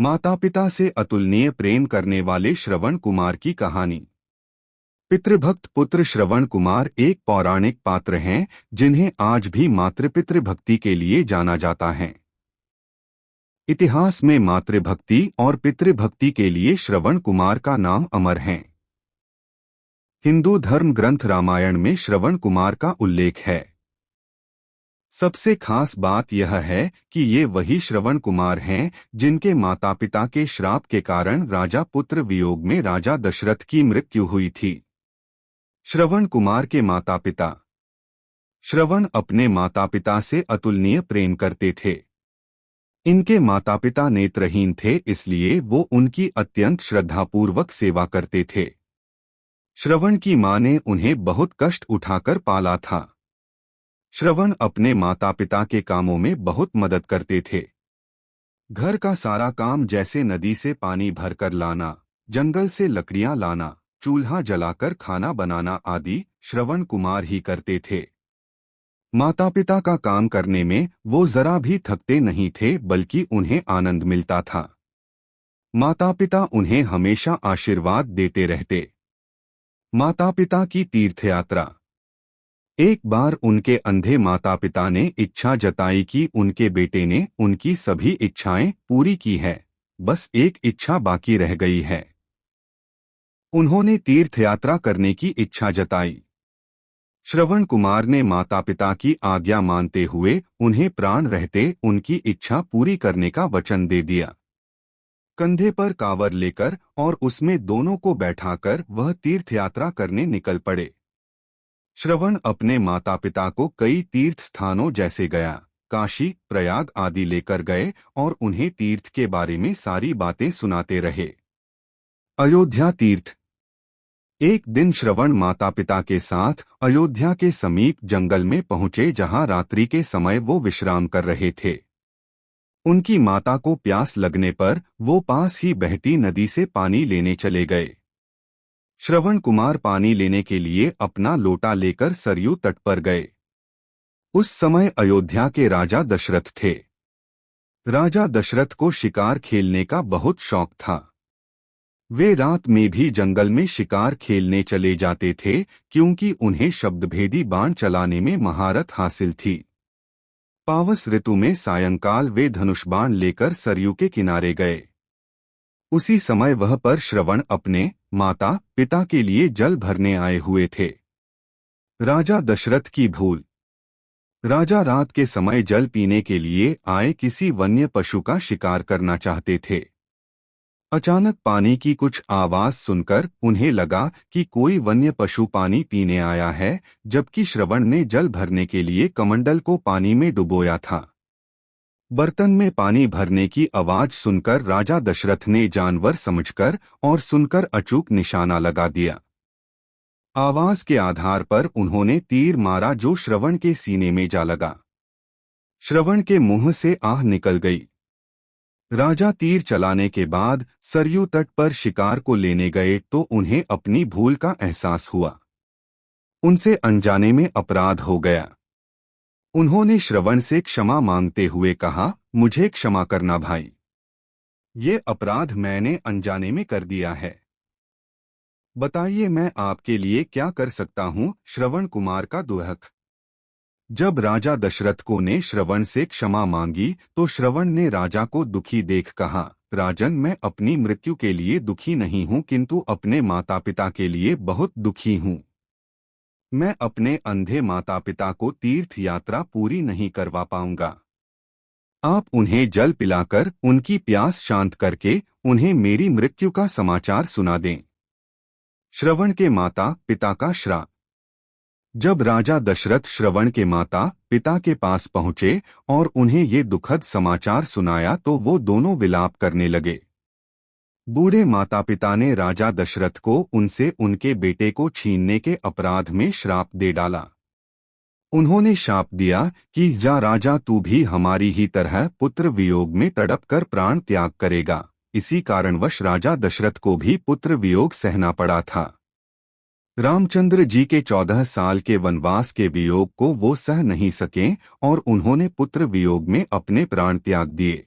माता पिता से अतुलनीय प्रेम करने वाले श्रवण कुमार की कहानी। पितृभक्त पुत्र श्रवण कुमार एक पौराणिक पात्र हैं जिन्हें आज भी मातृपितृ भक्ति के लिए जाना जाता है। इतिहास में मातृभक्ति और पितृभक्ति के लिए श्रवण कुमार का नाम अमर है। हिंदू धर्म ग्रंथ रामायण में श्रवण कुमार का उल्लेख है। सबसे खास बात यह है कि ये वही श्रवण कुमार हैं जिनके माता पिता के श्राप के कारण राजा पुत्र वियोग में राजा दशरथ की मृत्यु हुई थी। श्रवण कुमार के माता पिता। श्रवण अपने माता पिता से अतुलनीय प्रेम करते थे। इनके माता पिता नेत्रहीन थे, इसलिए वो उनकी अत्यंत श्रद्धापूर्वक सेवा करते थे। श्रवण की मां ने उन्हें बहुत कष्ट उठाकर पाला था। श्रवण अपने माता पिता के कामों में बहुत मदद करते थे। घर का सारा काम जैसे नदी से पानी भरकर लाना, जंगल से लकड़ियां लाना, चूल्हा जलाकर खाना बनाना आदि श्रवण कुमार ही करते थे। माता पिता का काम करने में वो जरा भी थकते नहीं थे, बल्कि उन्हें आनंद मिलता था। माता पिता उन्हें हमेशा आशीर्वाद देते रहते। माता पिता की तीर्थयात्रा। एक बार उनके अंधे माता पिता ने इच्छा जताई कि उनके बेटे ने उनकी सभी इच्छाएं पूरी की है, बस एक इच्छा बाकी रह गई है। उन्होंने तीर्थयात्रा करने की इच्छा जताई। श्रवण कुमार ने माता पिता की आज्ञा मानते हुए उन्हें प्राण रहते उनकी इच्छा पूरी करने का वचन दे दिया। कंधे पर कांवर लेकर और उसमें दोनों को बैठाकर वह तीर्थयात्रा करने निकल पड़े। श्रवण अपने माता पिता को कई तीर्थ स्थानों जैसे गया, काशी, प्रयाग आदि लेकर गए और उन्हें तीर्थ के बारे में सारी बातें सुनाते रहे। अयोध्या तीर्थ। एक दिन श्रवण माता पिता के साथ अयोध्या के समीप जंगल में पहुंचे, जहां रात्रि के समय वो विश्राम कर रहे थे। उनकी माता को प्यास लगने पर वो पास ही बहती नदी से पानी लेने चले गए। श्रवण कुमार पानी लेने के लिए अपना लोटा लेकर सरयू तट पर गए। उस समय अयोध्या के राजा दशरथ थे। राजा दशरथ को शिकार खेलने का बहुत शौक था। वे रात में भी जंगल में शिकार खेलने चले जाते थे, क्योंकि उन्हें शब्दभेदी बाण चलाने में महारत हासिल थी। पावस ऋतु में सायंकाल वे धनुष बाण लेकर सरयू के किनारे गए। उसी समय वह पर श्रवण अपने माता पिता के लिए जल भरने आए हुए थे। राजा दशरथ की भूल। राजा रात के समय जल पीने के लिए आए किसी वन्य पशु का शिकार करना चाहते थे। अचानक पानी की कुछ आवाज सुनकर उन्हें लगा कि कोई वन्य पशु पानी पीने आया है, जबकि श्रवण ने जल भरने के लिए कमंडल को पानी में डुबोया था। बर्तन में पानी भरने की आवाज सुनकर राजा दशरथ ने जानवर समझकर और सुनकर अचूक निशाना लगा दिया। आवाज के आधार पर उन्होंने तीर मारा, जो श्रवण के सीने में जा लगा। श्रवण के मुंह से आह निकल गई। राजा तीर चलाने के बाद सरयू तट पर शिकार को लेने गए तो उन्हें अपनी भूल का एहसास हुआ। उनसे अनजाने में अपराध हो गया। उन्होंने श्रवण से क्षमा मांगते हुए कहा, मुझे क्षमा करना भाई, ये अपराध मैंने अनजाने में कर दिया है। बताइए मैं आपके लिए क्या कर सकता हूँ। श्रवण कुमार का दुहक। जब राजा दशरथ को ने श्रवण से क्षमा मांगी तो श्रवण ने राजा को दुखी देख कहा, राजन, मैं अपनी मृत्यु के लिए दुखी नहीं हूँ, किंतु अपने माता पिता के लिए बहुत दुखी हूँ। मैं अपने अंधे माता पिता को तीर्थ यात्रा पूरी नहीं करवा पाऊंगा। आप उन्हें जल पिलाकर उनकी प्यास शांत करके उन्हें मेरी मृत्यु का समाचार सुना दें। श्रवण के माता पिता का श्राप। जब राजा दशरथ श्रवण के माता पिता के पास पहुंचे और उन्हें ये दुखद समाचार सुनाया तो वो दोनों विलाप करने लगे। बूढ़े माता पिता ने राजा दशरथ को उनसे उनके बेटे को छीनने के अपराध में श्राप दे डाला। उन्होंने शाप दिया कि जा राजा, तू भी हमारी ही तरह पुत्र वियोग में तड़पकर प्राण त्याग करेगा। इसी कारणवश राजा दशरथ को भी पुत्र वियोग सहना पड़ा था। रामचंद्र जी के 14 साल के वनवास के वियोग को वो सह नहीं सके और उन्होंने पुत्र वियोग में अपने प्राण त्याग दिए।